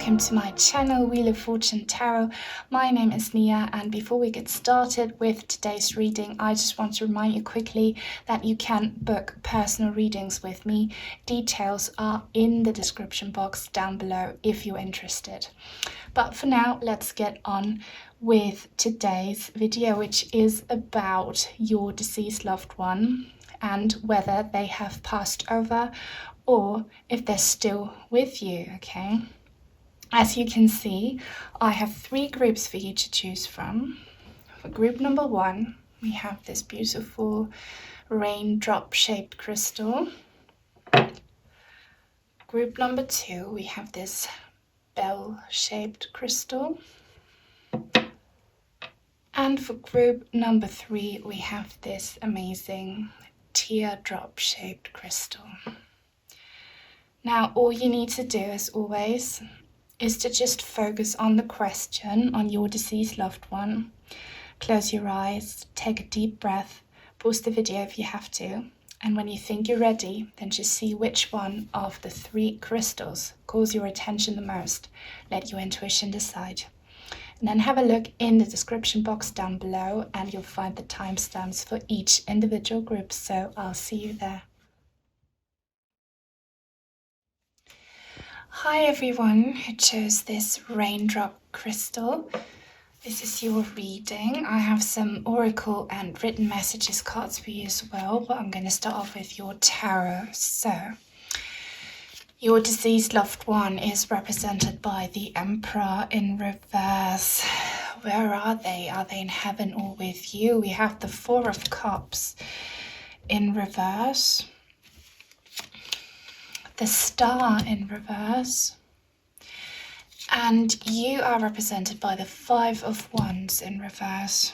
welcome to my channel Wheel of Fortune Tarot. My name is Nia, and before we get started with today's reading, I just want to remind you quickly that you can book personal readings with me. Details are in the description box down below if you're interested. But for now, let's get on with today's video, which is about your deceased loved one and whether they have passed over or if they're still with you, okay? As you can see, I have 3 groups for you to choose from. For group number 1, we have this beautiful raindrop shaped crystal. Group number 2, we have this bell shaped crystal. And for group number 3, we have this amazing teardrop shaped crystal. Now, all you need to do, as always, is to just focus on the question, on your deceased loved one. Close your eyes, take a deep breath, pause the video if you have to, and when you think you're ready, then just see which one of the 3 crystals calls your attention the most. Let your intuition decide. And then have a look in the description box down below, and you'll find the timestamps for each individual group, so I'll see you there. Hi everyone who chose this raindrop crystal. This is your reading. I have some oracle and written messages cards for you as well, but I'm going to start off with your tarot. So, your deceased loved one is represented by the Emperor in reverse. Where are they? Are they in heaven or with you? We have the 4 of Cups in reverse. The Star in reverse, and you are represented by the 5 of Wands in reverse.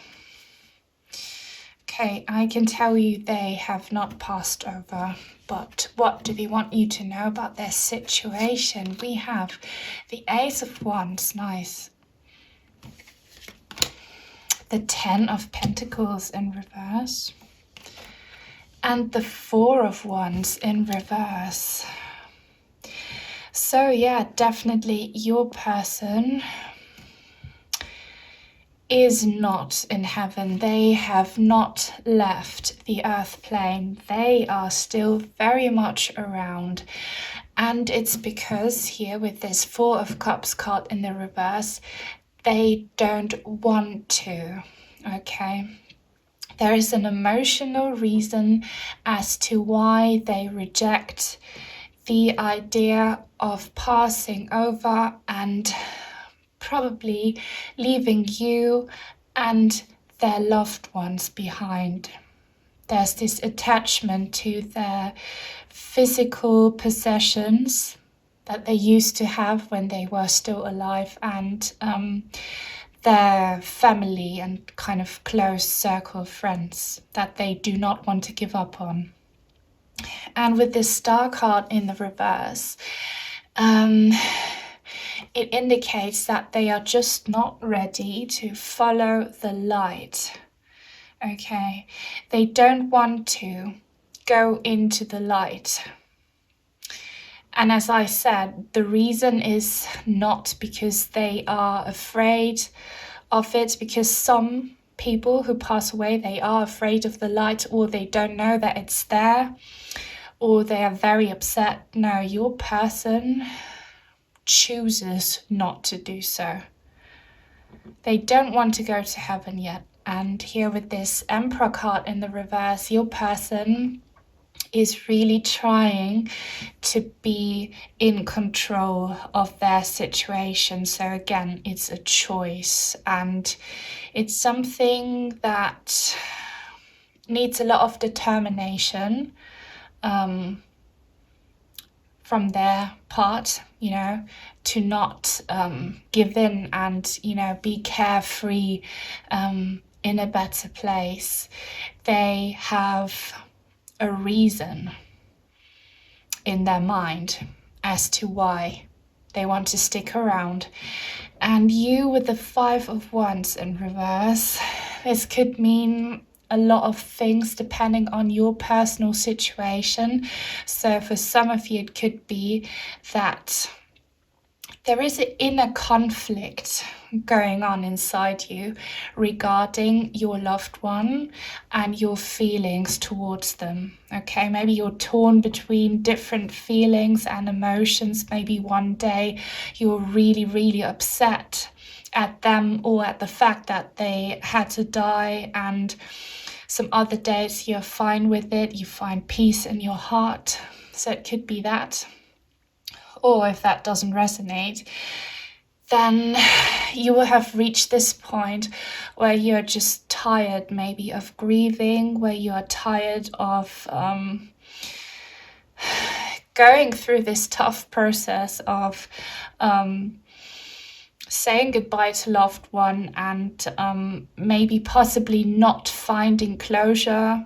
Okay, I can tell you they have not passed over, but what do they want you to know about their situation? We have the Ace of Wands, nice. The 10 of Pentacles in reverse, and the 4 of Wands in reverse. So yeah, definitely your person is not in heaven. They have not left the earth plane. They are still very much around. And it's because here with this 4 of Cups card in the reverse, they don't want to, okay? There is an emotional reason as to why they reject the idea of passing over and probably leaving you and their loved ones behind. There's this attachment to their physical possessions that they used to have when they were still alive, and their family and kind of close circle of friends that they do not want to give up on. And with this Star card in the reverse, it indicates that they are just not ready to follow the light. Okay, they don't want to go into the light. And as I said, the reason is not because they are afraid of it, because some people who pass away, they are afraid of the light, or they don't know that it's there, or they are very upset. No, your person chooses not to do so. They don't want to go to heaven yet. And here with this Emperor card in the reverse, your person is really trying to be in control of their situation. So again, it's a choice, and it's something that needs a lot of determination from their part, you know, to not give in and, you know, be carefree in a better place. They have a reason in their mind as to why they want to stick around. And you with the 5 of Wands in reverse, this could mean a lot of things depending on your personal situation. So for some of you, it could be that there is an inner conflict going on inside you regarding your loved one and your feelings towards them. Okay, maybe you're torn between different feelings and emotions. Maybe one day you're really, really upset at them or at the fact that they had to die, and some other days you're fine with it, you find peace in your heart. So it could be that. Or if that doesn't resonate, then you will have reached this point where you're just tired maybe of grieving, where you are tired of going through this tough process of saying goodbye to loved one and maybe possibly not finding closure.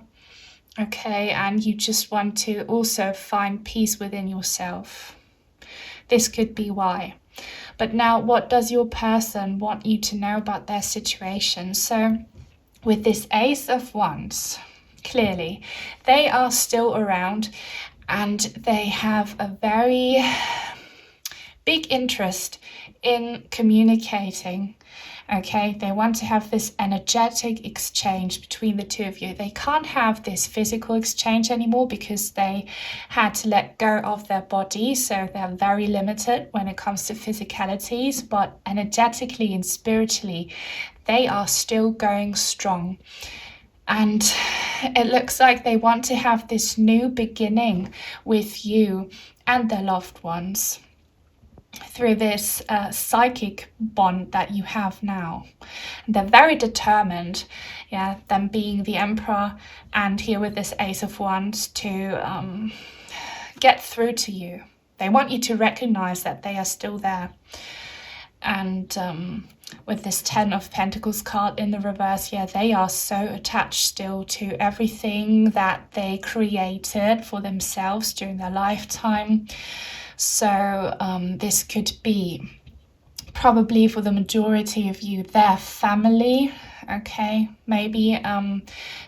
Okay, and you just want to also find peace within yourself. This could be why. But now, what does your person want you to know about their situation? So with this Ace of Wands, clearly, they are still around and they have a very big interest in communicating. Okay, they want to have this energetic exchange between the two of you. They can't have this physical exchange anymore because they had to let go of their body, so they're very limited when it comes to physicalities, but energetically and spiritually, they are still going strong. And it looks like they want to have this new beginning with you and their loved ones through this psychic bond that you have now. They're very determined, them being the Emperor and here with this Ace of Wands, to get through to you. They want you to recognize that they are still there. And with this 10 of Pentacles card in the reverse, they are so attached still to everything that they created for themselves during their lifetime. So this could be probably for the majority of you, their family. Okay, maybe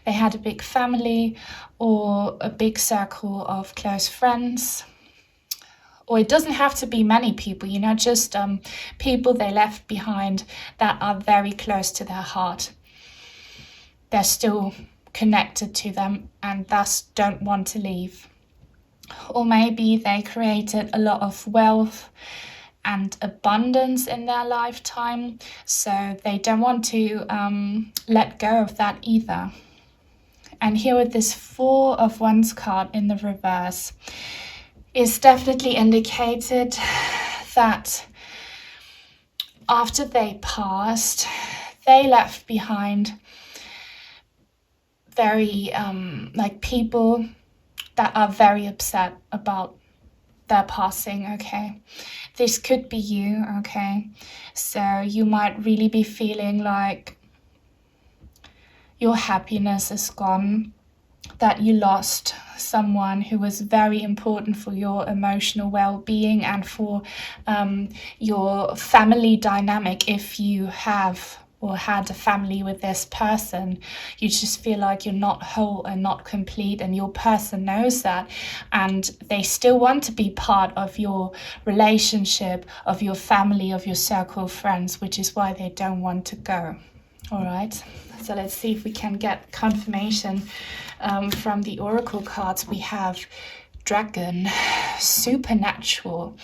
they had a big family or a big circle of close friends. Or it doesn't have to be many people, just people they left behind that are very close to their heart. They're still connected to them and thus don't want to leave. Or maybe they created a lot of wealth and abundance in their lifetime, so they don't want to let go of that either. And here with this 4 of Wands card in the reverse, is definitely indicated that after they passed, they left behind very people that are very upset about their passing. Okay, this could be you. Okay, so you might really be feeling like your happiness is gone, that you lost someone who was very important for your emotional well-being and for your family dynamic. If you have or had a family with this person, you just feel like you're not whole and not complete, and your person knows that, and they still want to be part of your relationship, of your family, of your circle of friends, which is why they don't want to go. All right, so let's see if we can get confirmation from the oracle cards. We have Dragon, Supernatural.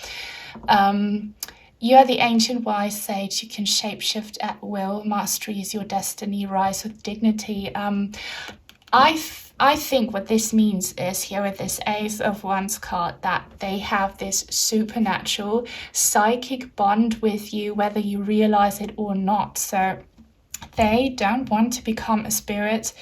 You are the ancient wise sage. You can shapeshift at will. Mastery is your destiny. Rise with dignity. I think what this means is, here with this Ace of Wands card, that they have this supernatural psychic bond with you, whether you realize it or not. So they don't want to become a spirit.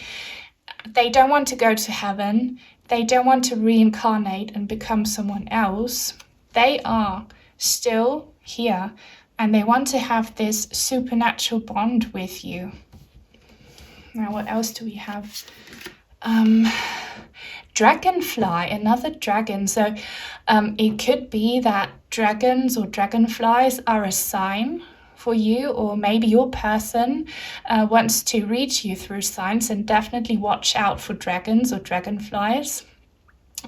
They don't want to go to heaven. They don't want to reincarnate and become someone else. They are still here and they want to have this supernatural bond with you. Now, what else do we have? Dragonfly, another dragon. So it could be that dragons or dragonflies are a sign for you, or maybe your person wants to reach you through signs, and definitely watch out for dragons or dragonflies.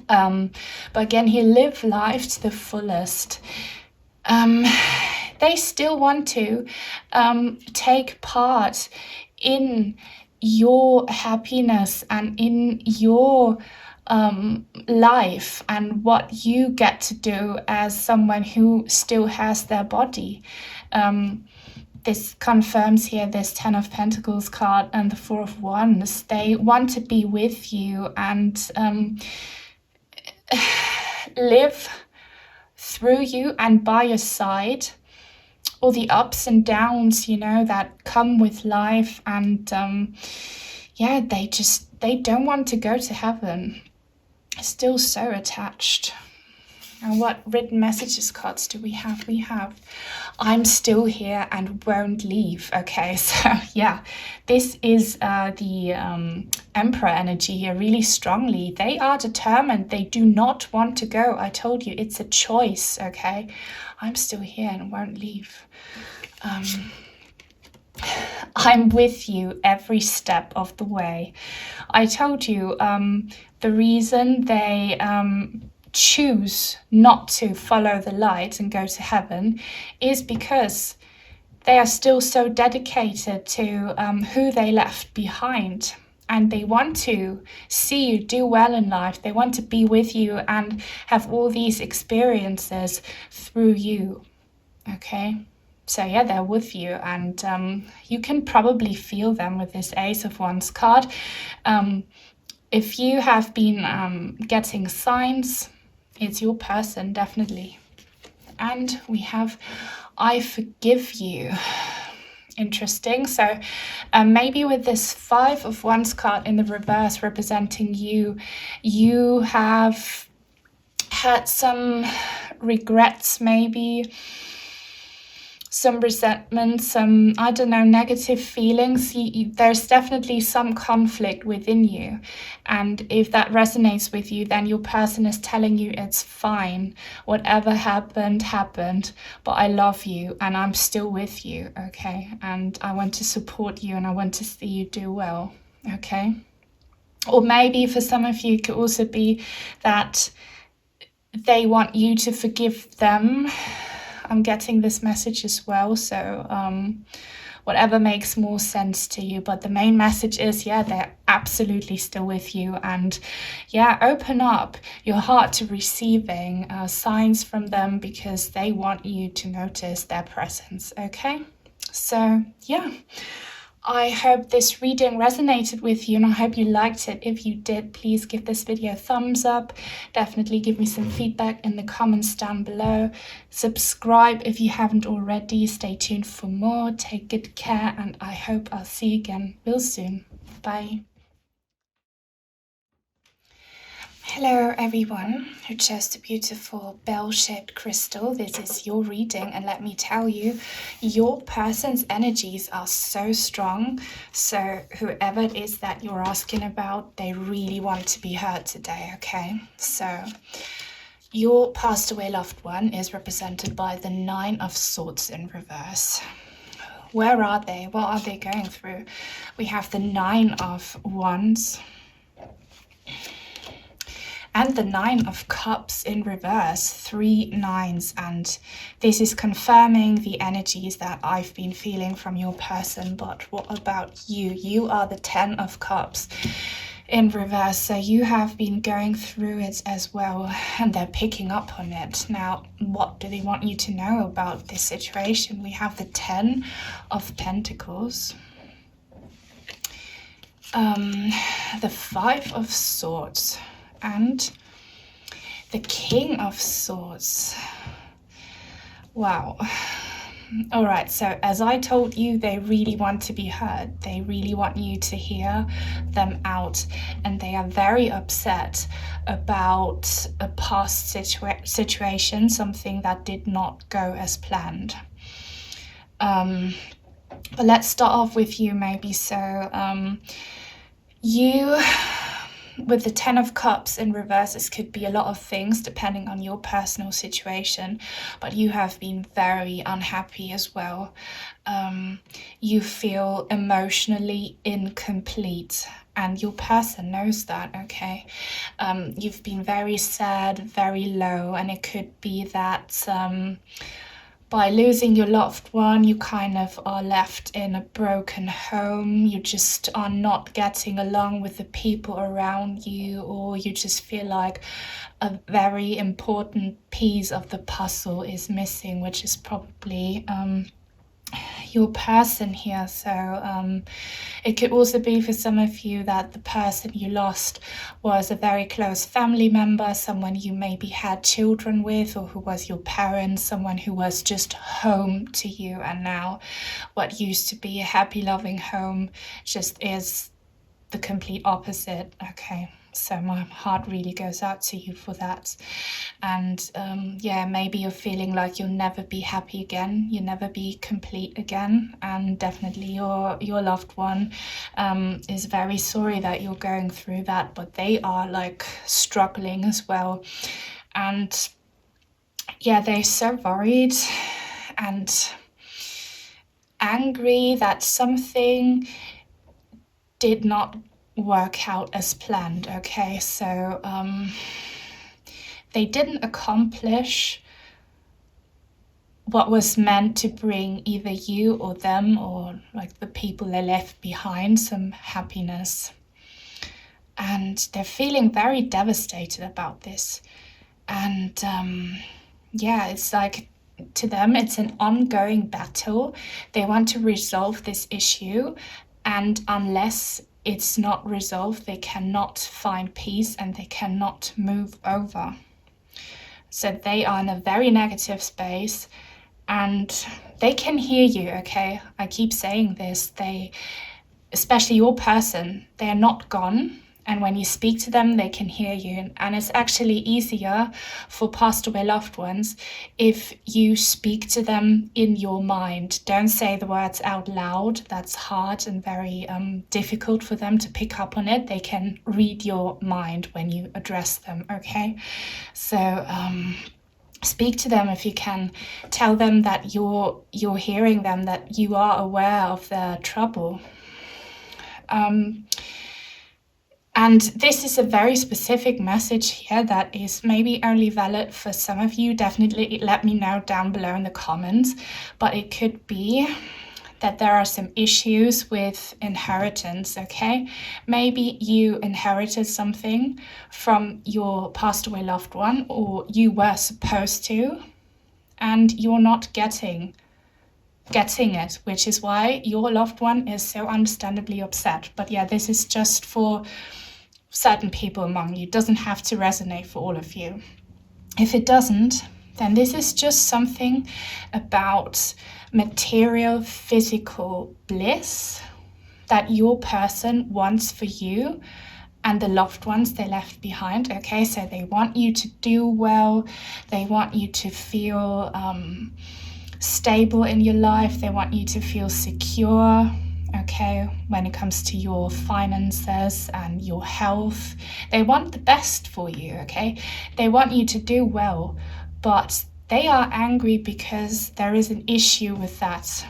But again, here, live life to the fullest. they still want to take part in your happiness and in your life and what you get to do as someone who still has their body. This confirms here this 10 of Pentacles card and the 4 of Wands. They want to be with you and live through you and by your side. All the ups and downs, you know, that come with life. And yeah, they don't want to go to heaven. Still so attached. And what written messages cards do we have? We have, I'm still here and won't leave. Okay, so yeah, this is the Emperor energy here really strongly. They are determined. They do not want to go. I told you, it's a choice, okay? I'm still here and won't leave. I'm with you every step of the way. I told you the reason they choose not to follow the light and go to heaven is because they are still so dedicated to who they left behind. And they want to see you do well in life. They want to be with you and have all these experiences through you. Okay? So yeah, they're with you, and you can probably feel them with this Ace of Wands card. If you have been getting signs, it's your person, definitely. And we have, I forgive you. Interesting. So maybe with this 5 of Wands card in the reverse representing you, you have had some regrets, maybe some resentment, some, I don't know, negative feelings. There's definitely some conflict within you. And if that resonates with you, then your person is telling you it's fine. Whatever happened, happened. But I love you and I'm still with you, okay? And I want to support you and I want to see you do well, okay? Or maybe for some of you, it could also be that they want you to forgive them. I'm getting this message as well, so whatever makes more sense to you. But the main message is, yeah, they're absolutely still with you. And yeah, open up your heart to receiving signs from them because they want you to notice their presence, okay? So yeah, I hope this reading resonated with you and I hope you liked it. If you did, please give this video a thumbs up. Definitely give me some feedback in the comments down below. Subscribe if you haven't already. Stay tuned for more. Take good care and I hope I'll see you again real soon. Bye. Hello everyone who chose the beautiful bell-shaped crystal. This is your reading and let me tell you, your person's energies are so strong. So whoever it is that you're asking about, they really want to be heard today, okay? So your passed away loved one is represented by the 9 of Swords in reverse. Where are they? What are they going through? We have the 9 of Wands and the 9 of Cups in reverse, 3 9s, and this is confirming the energies that I've been feeling from your person. But what about you? You are the 10 of Cups in reverse, so you have been going through it as well, and they're picking up on it. Now, what do they want you to know about this situation? We have the 10 of Pentacles, the 5 of Swords, and the King of Swords. Wow. All right, so as I told you, they really want to be heard. They really want you to hear them out, and they are very upset about a past situation, something that did not go as planned. But let's start off with you maybe. So you, with the 10 of Cups in reverse, this could be a lot of things depending on your personal situation, but you have been very unhappy as well. You feel emotionally incomplete and your person knows that, okay? You've been very sad, very low, and it could be that by losing your loved one, you kind of are left in a broken home. You just are not getting along with the people around you, or you just feel like a very important piece of the puzzle is missing, which is probably your person here. So it could also be for some of you that the person you lost was a very close family member, someone you maybe had children with, or who was your parent, someone who was just home to you, and now what used to be a happy, loving home just is the complete opposite. Okay, so my heart really goes out to you for that. And yeah, maybe you're feeling like you'll never be happy again, you'll never be complete again, and definitely your loved one is very sorry that you're going through that, but they are like struggling as well. And yeah, they're so worried and angry that something did not work out as planned. Okay, so they didn't accomplish what was meant to bring either you or them, or like the people they left behind, some happiness. And they're feeling very devastated about this. And yeah, it's like, to them, it's an ongoing battle. They want to resolve this issue, and unless it's not resolved, they cannot find peace and they cannot move over. So they are in a very negative space, and they can hear you, okay? I keep saying this. They, especially your person, they are not gone. And when you speak to them, they can hear you. And it's actually easier for passed away loved ones if you speak to them in your mind. Don't say the words out loud. That's hard and very difficult for them to pick up on it. They can read your mind when you address them, okay? So speak to them if you can. Tell them that you're hearing them, that you are aware of their trouble. And this is a very specific message here that is maybe only valid for some of you. Definitely let me know down below in the comments. But it could be that there are some issues with inheritance, okay? Maybe you inherited something from your passed away loved one, or you were supposed to, and you're not getting it, which is why your loved one is so understandably upset. But yeah, this is just for certain people among you. It doesn't have to resonate for all of you. If it doesn't, then this is just something about material, physical bliss that your person wants for you and the loved ones they left behind, okay? So they want you to do well, they want you to feel stable in your life, they want you to feel secure, okay, when it comes to your finances and your health. They want the best for you, okay? They want you to do well, but they are angry because there is an issue with that.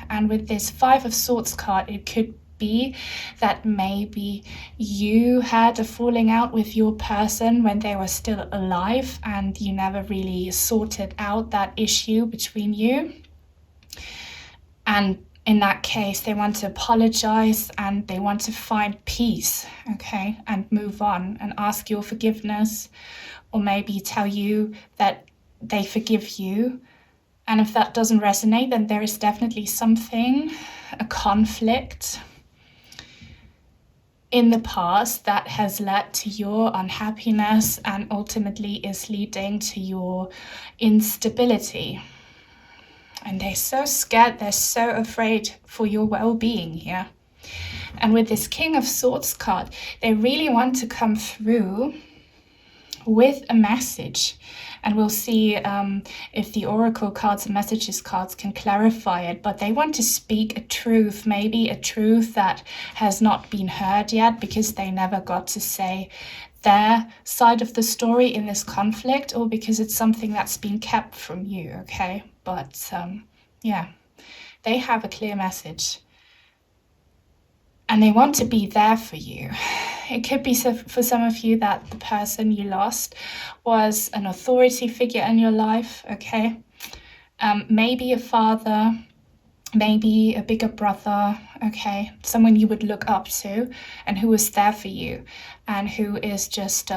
And with this Five of Swords card, it could be that maybe you had a falling out with your person when they were still alive and you never really sorted out that issue between you. And in that case, they want to apologize and they want to find peace, okay, and move on and ask your forgiveness, or maybe tell you that they forgive you. And if that doesn't resonate, then there is definitely something, a conflict in the past that has led to your unhappiness and ultimately is leading to your instability. And they're so scared, they're so afraid for your well-being here. And with this King of Swords card, they really want to come through with a message. And we'll see if the Oracle cards and Messages cards can clarify it. But they want to speak a truth, maybe a truth that has not been heard yet because they never got to say their side of the story in this conflict, or because it's something that's been kept from you, okay? But yeah, they have a clear message and they want to be there for you. It could be for some of you that the person you lost was an authority figure in your life, okay? Maybe a father, maybe a bigger brother, okay, someone you would look up to and who was there for you and who is just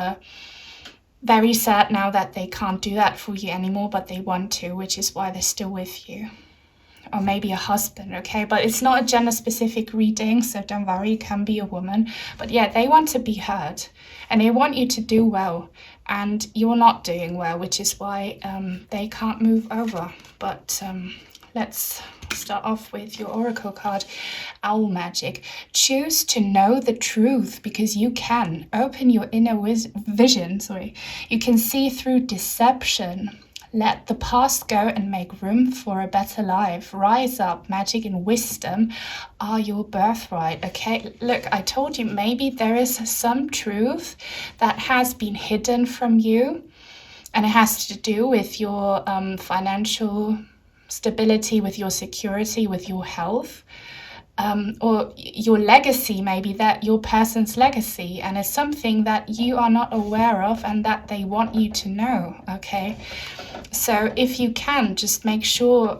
very sad now that they can't do that for you anymore, but they want to, which is why they're still with you. Or maybe a husband, okay? But it's not a gender-specific reading, so don't worry, it can be a woman. But yeah, they want to be heard, and they want you to do well, and you're not doing well, which is why they can't move over. But let's start off with your oracle card, Owl Magic. Choose to know the truth because you can. Open your inner vision, You can see through deception. Let the past go and make room for a better life. Rise up. Magic and wisdom are your birthright. Okay, look, I told you maybe there is some truth that has been hidden from you, and it has to do with your financial stability, with your security, with your health, or your legacy, maybe that your person's legacy, and it's something that you are not aware of and that they want you to know, okay? So if you can, just make sure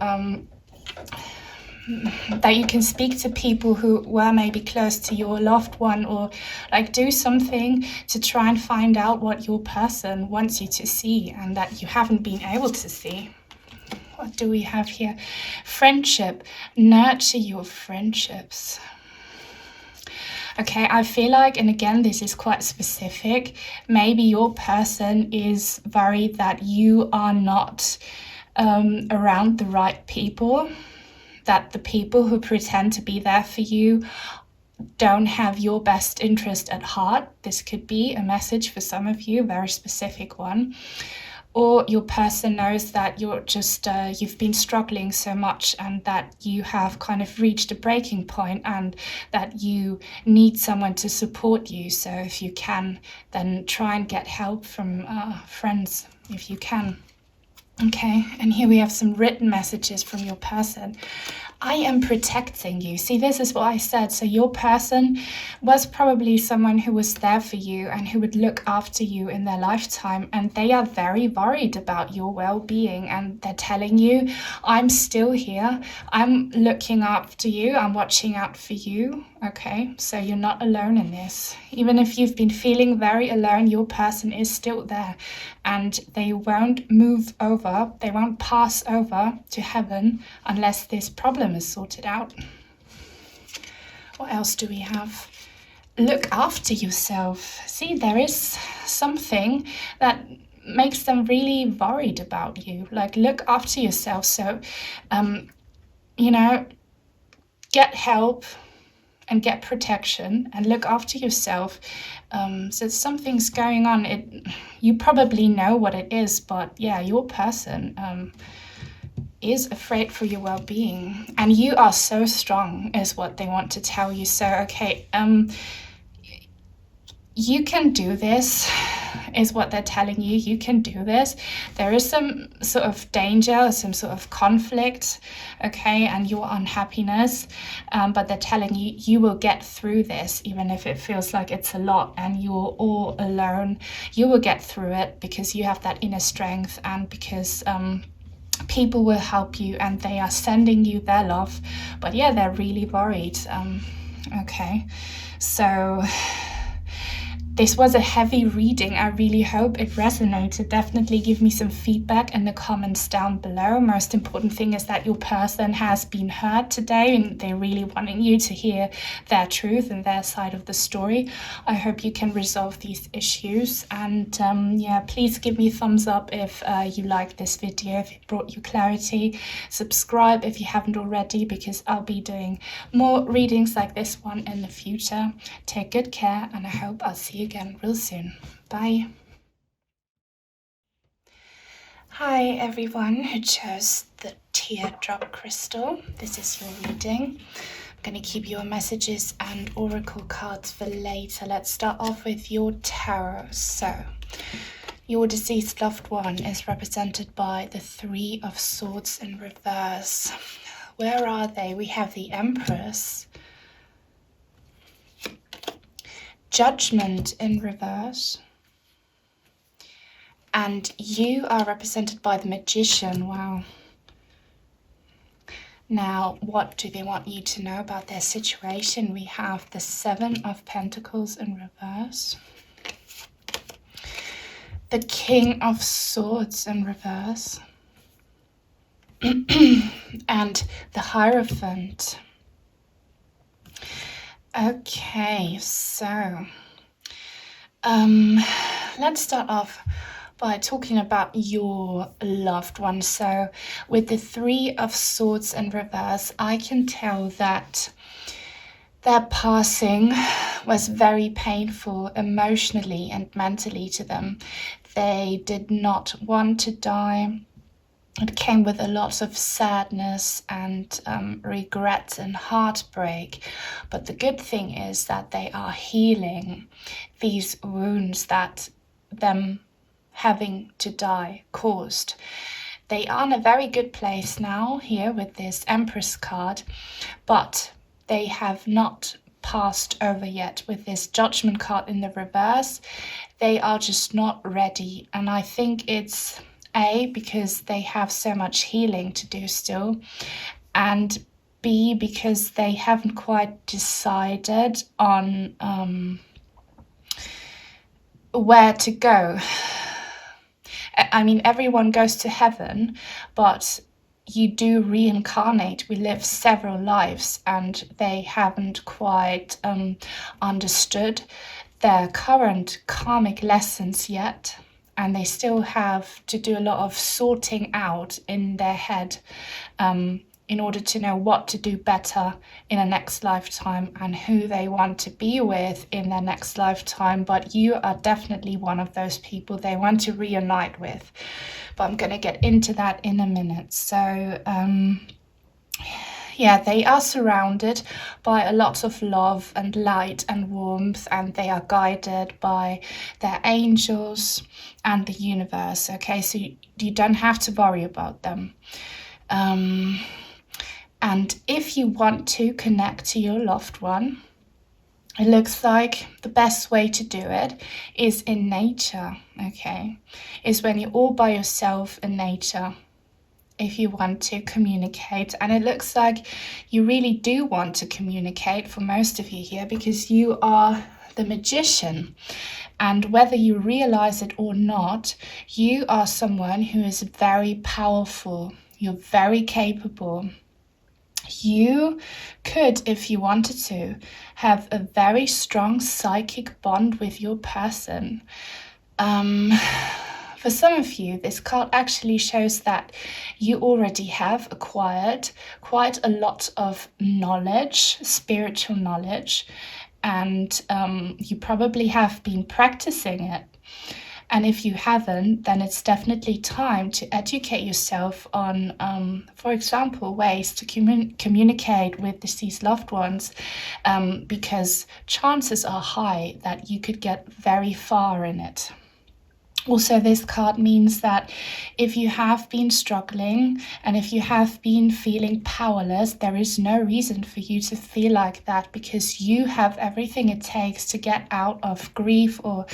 that you can speak to people who were maybe close to your loved one, or like do something to try and find out what your person wants you to see and that you haven't been able to see. What do we have here? Friendship. Nurture your friendships. Okay, I feel like, and again, this is quite specific, maybe your person is worried that you are not around the right people, that the people who pretend to be there for you don't have your best interest at heart. This could be a message for some of you, a very specific one. Or your person knows that you're just, you've been struggling so much and that you have kind of reached a breaking point and that you need someone to support you. So if you can, then try and get help from friends if you can. Okay, and here we have some written messages from your person. I am protecting you. See, this is what I said. So your person was probably someone who was there for you and who would look after you in their lifetime. And they are very worried about your well-being. And they're telling you, I'm still here. I'm looking after you. I'm watching out for you. Okay, so you're not alone in this. Even if you've been feeling very alone, your person is still there. And they won't move over. They won't pass over to heaven unless this problem is sorted out. What else do we have? Look after yourself. See, there is something that makes them really worried about you. Like, look after yourself. So, get help and get protection and look after yourself. So something's going on. You probably know what it is, but yeah, your person is afraid for your well-being, and you are so strong is what they want to tell you. So okay, you can do this is what they're telling you. You can do this. There is some sort of danger, some sort of conflict, okay, and your unhappiness, but they're telling you you will get through this, even if it feels like it's a lot and you're all alone. You will get through it because you have that inner strength, and because people will help you and they are sending you their love. But yeah, they're really worried. Okay, so this was a heavy reading. I really hope it resonated. Definitely give me some feedback in the comments down below. Most important thing is that your person has been heard today and they're really wanting you to hear their truth and their side of the story. I hope you can resolve these issues. And yeah, please give me a thumbs up if you liked this video, if it brought you clarity. Subscribe if you haven't already, because I'll be doing more readings like this one in the future. Take good care, and I hope I'll see you again real soon. Bye. Hi everyone who chose the Teardrop Crystal. This is your reading. I'm going to keep your messages and oracle cards for later. Let's start off with your tarot. So, your deceased loved one is represented by the Three of Swords in reverse. Where are they? We have the Empress, Judgment in reverse, and you are represented by the Magician. Wow. Now, what do they want you to know about their situation? We have the Seven of Pentacles in reverse, the King of Swords in reverse, and the Hierophant. Okay, so let's start off by talking about your loved one. So with the Three of Swords in reverse, I can tell that their passing was very painful emotionally and mentally to them. They did not want to die. It came with a lot of sadness and regret and heartbreak. But the good thing is that they are healing these wounds that them having to die caused. They are in a very good place now here with this Empress card, but they have not passed over yet with this Judgment card in the reverse. They are just not ready, and I think it's because they have so much healing to do still, and B, because they haven't quite decided on where to go. I mean, everyone goes to heaven, but you do reincarnate. We live several lives, and they haven't quite understood their current karmic lessons yet. And they still have to do a lot of sorting out in their head in order to know what to do better in a next lifetime and who they want to be with in their next lifetime. But you are definitely one of those people they want to reunite with. But I'm going to get into that in a minute. So yeah, they are surrounded by a lot of love and light and warmth, and they are guided by their angels and the universe. Okay, so you don't have to worry about them. And if you want to connect to your loved one, it looks like the best way to do it is in nature, okay? Is when you're all by yourself in nature, if you want to communicate. And it looks like you really do want to communicate for most of you here, because you are the magician. And whether you realize it or not, you are someone who is very powerful. You're very capable. You could, if you wanted to, have a very strong psychic bond with your person. For some of you, this card actually shows that you already have acquired quite a lot of knowledge, spiritual knowledge, and you probably have been practicing it. And if you haven't, then it's definitely time to educate yourself on, for example, ways to communicate with deceased loved ones, because chances are high that you could get very far in it. Also, this card means that if you have been struggling and if you have been feeling powerless, there is no reason for you to feel like that, because you have everything it takes to get out of grief or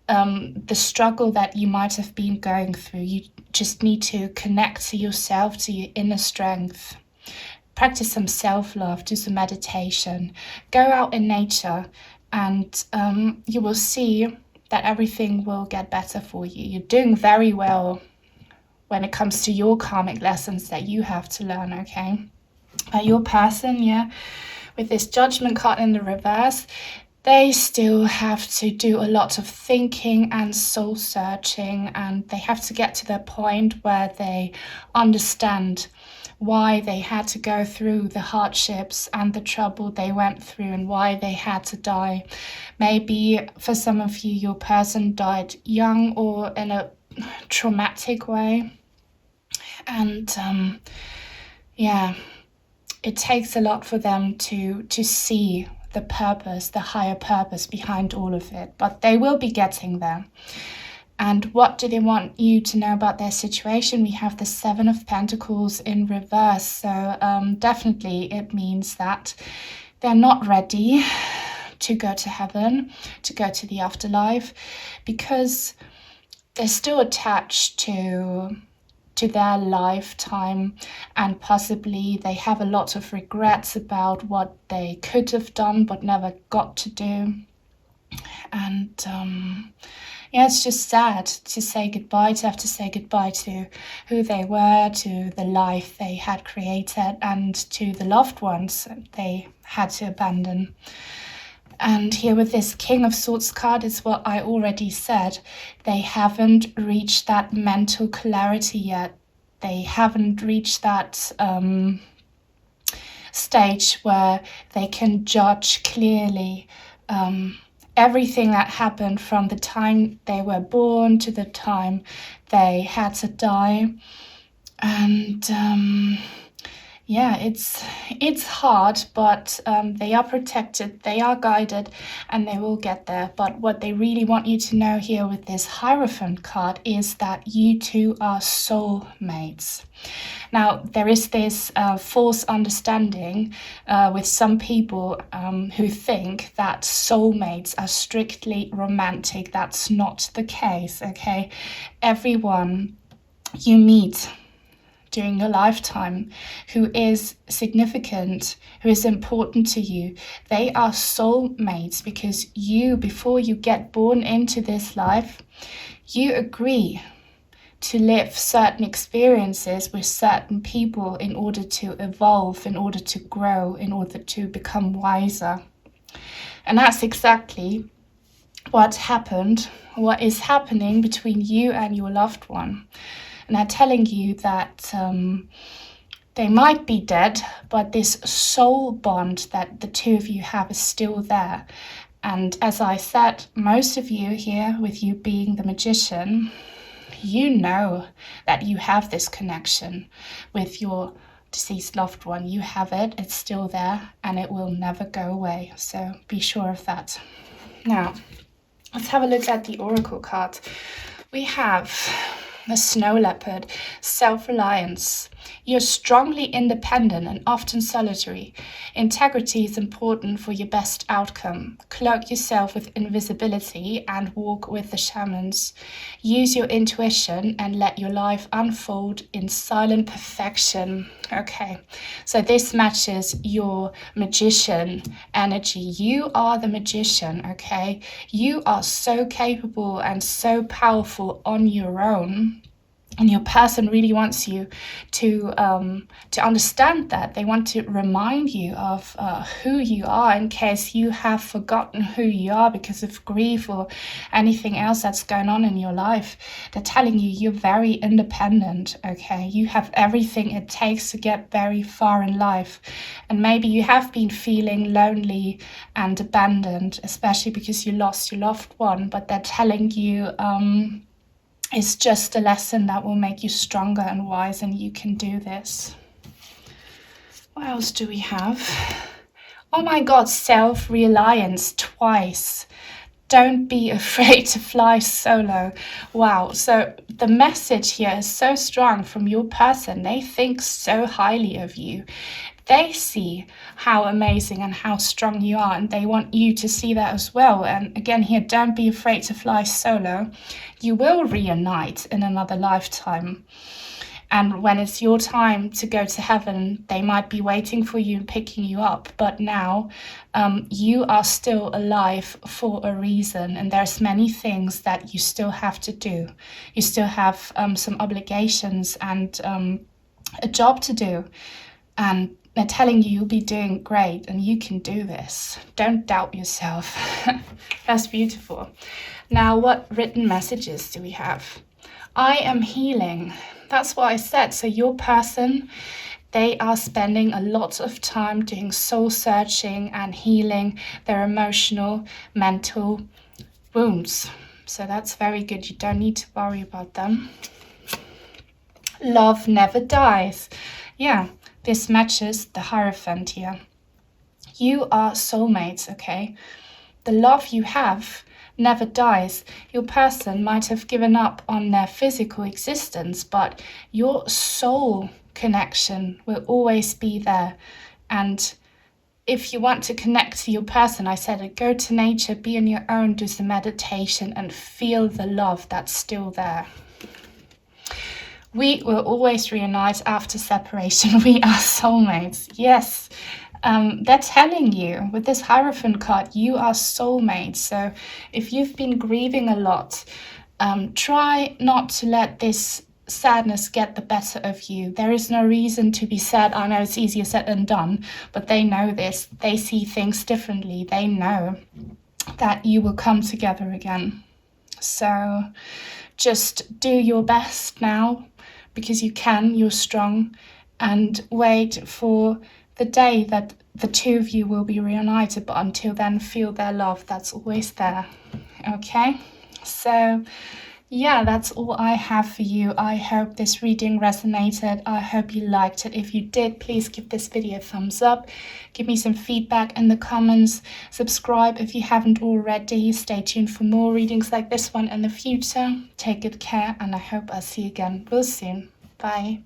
the struggle that you might have been going through. You just need to connect to yourself, to your inner strength. Practice some self-love, do some meditation, go out in nature, and you will see that everything will get better for you. You're doing very well when it comes to your karmic lessons that you have to learn, okay? Your person, yeah, with this Judgment card in the reverse, they still have to do a lot of thinking and soul searching, and they have to get to the point where they understand why they had to go through the hardships and the trouble they went through and why they had to die. Maybe for some of you, your person died young or in a traumatic way. And yeah, it takes a lot for them to see the purpose, the higher purpose behind all of it, but they will be getting there. And what do they want you to know about their situation? We have the Seven of Pentacles in reverse. So definitely it means that they're not ready to go to heaven, to go to the afterlife, because they're still attached to to their lifetime, and possibly they have a lot of regrets about what they could have done but never got to do. And yeah, it's just sad to say goodbye, to have to say goodbye to who they were, to the life they had created, and to the loved ones they had to abandon. And here with this King of Swords card is what I already said. They haven't reached that mental clarity yet. They haven't reached that stage where they can judge clearly everything that happened from the time they were born to the time they had to die. And yeah, it's hard, but they are protected, they are guided, and they will get there. But what they really want you to know here with this Hierophant card is that you two are soulmates. Now, there is this false understanding with some people who think that soulmates are strictly romantic. That's not the case, okay? Everyone you meet during your lifetime who is significant, who is important to you, they are soulmates, because you, before you get born into this life, you agree to live certain experiences with certain people in order to evolve, in order to grow, in order to become wiser. And that's exactly what happened, what is happening between you and your loved one. And they're telling you that they might be dead, but this soul bond that the two of you have is still there. And as I said, most of you here, with you being the magician, you know that you have this connection with your deceased loved one. You have it, it's still there, and it will never go away. So be sure of that. Now, let's have a look at the Oracle card. We have the Snow Leopard, self-reliance. You're strongly independent and often solitary. Integrity is important for your best outcome. Cloak yourself with invisibility and walk with the shamans. Use your intuition and let your life unfold in silent perfection. Okay, so this matches your magician energy. You are the magician, okay? You are so capable and so powerful on your own. And your person really wants you to understand that. They want to remind you of who you are, in case you have forgotten who you are because of grief or anything else that's going on in your life. They're telling you you're very independent, okay? You have everything it takes to get very far in life. And maybe you have been feeling lonely and abandoned, especially because you lost your loved one, but they're telling you it's just a lesson that will make you stronger and wise, and you can do this. What else do we have? Oh my God, self-reliance twice. Don't be afraid to fly solo. Wow, so the message here is so strong from your person. They think so highly of you. They see how amazing and how strong you are, and they want you to see that as well. And again here, don't be afraid to fly solo. You will reunite in another lifetime. And when it's your time to go to heaven, they might be waiting for you and picking you up. But now you are still alive for a reason. And there's many things that you still have to do. You still have some obligations and a job to do. And they're telling you you'll be doing great and you can do this. Don't doubt yourself. That's beautiful. Now, what written messages do we have? I am healing. That's what I said. So your person, they are spending a lot of time doing soul searching and healing their emotional, mental wounds. So that's very good. You don't need to worry about them. Love never dies. Yeah. This matches the Hierophant here. You are soulmates, okay? The love you have never dies. Your person might have given up on their physical existence, but your soul connection will always be there. And if you want to connect to your person, I said it, go to nature, be on your own, do some meditation and feel the love that's still there. We will always reunite after separation. We are soulmates. Yes. They're telling you with this Hierophant card, you are soulmates. So if you've been grieving a lot, try not to let this sadness get the better of you. There is no reason to be sad. I know it's easier said than done, but they know this. They see things differently. They know that you will come together again. So just do your best now, because you can, you're strong, and wait for the day that the two of you will be reunited. But until then, feel their love. That's always there. Okay? So yeah, that's all I have for you. I hope this reading resonated. I hope you liked it. If you did, please give this video a thumbs up. Give me some feedback in the comments. Subscribe if you haven't already. Stay tuned for more readings like this one in the future. Take good care, and I hope I'll see you again real soon. Bye.